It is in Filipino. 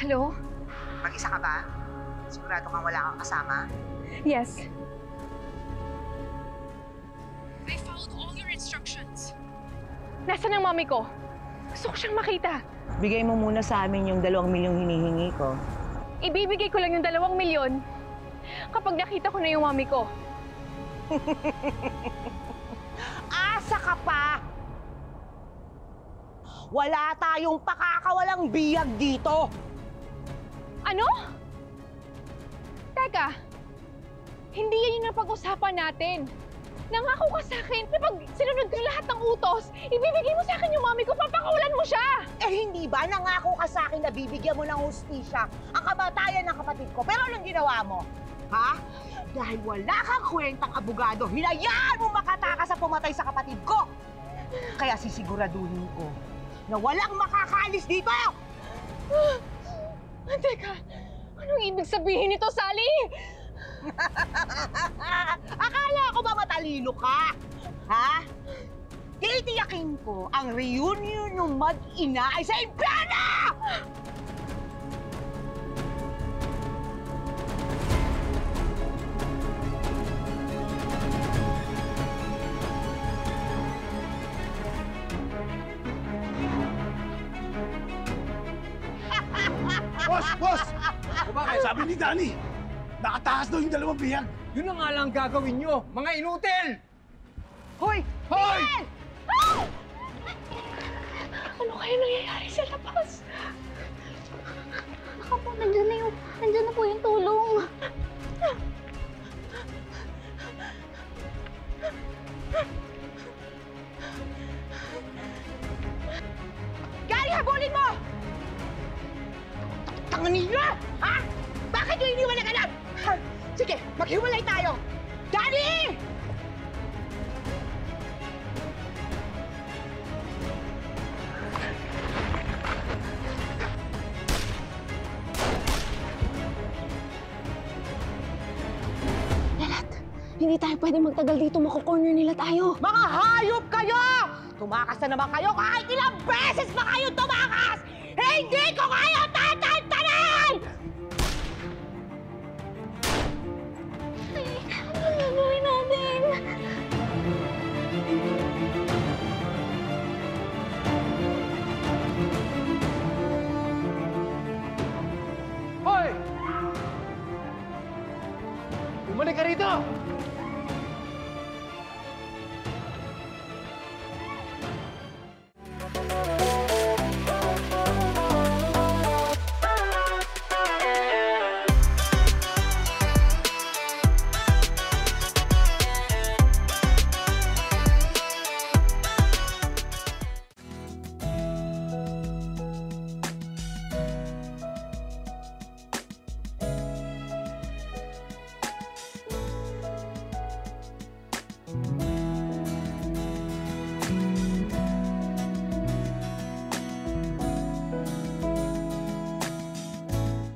Hello? Mag-isa ka ba? Sigurado kang wala kang kasama? Yes. I followed all your instructions. Nasaan ang mami ko? Gusto ko siyang makita. Bigay mo muna sa amin yung 2 milyong hinihingi ko. Ibibigay ko lang yung 2 milyon kapag nakita ko na yung mami ko. Asa ka pa! Wala tayong pakakawalang biyag dito! Ano? Teka, hindi yan yung napag-usapan natin. Nangako ka sa akin na pag sinunod ko lahat ng utos, ibibigay mo sa akin yung mami ko, papakawalan mo siya! Eh hindi ba nangako ka sa akin na bibigyan mo ng hustisya ang kamatayan ng kapatid ko? Pero anong ginawa mo? Ha? Dahil wala kang kwentang abogado, hinayaan mo makatakas sa pumatay sa kapatid ko! Kaya sisiguraduhin ko na walang makakaalis dito! Teka, anong ibig sabihin nito, Sally? Akala ko ba matalino ka? Ha? Titiyakin ko ang reunion ng mag-ina ay sa impyerno! Boss! Boss! O bakit? Sabi ni Danny, nakatakas daw yung 2 bihag. Yun na nga lang gagawin nyo, mga inutil! Hoy! Hoy! Miguel! Ano kaya nangyayari sa labas? Baka po, nandiyan na po yung tulong. Gary, habulin mo! Tangan ninyo! Ha? Bakit nyo iniwan na ganap? Sige, maghiwalay tayo! Daddy! Lelat, hindi tayo pwede magtagal dito. Mako-corner nila tayo. Mga hayop kayo! Tumakas na naman kayo kahit ilang beses pa kayo tumakas! Hindi ko kayo tatantanan! Ano gagawin natin? Hoy! Bumalik ka rito!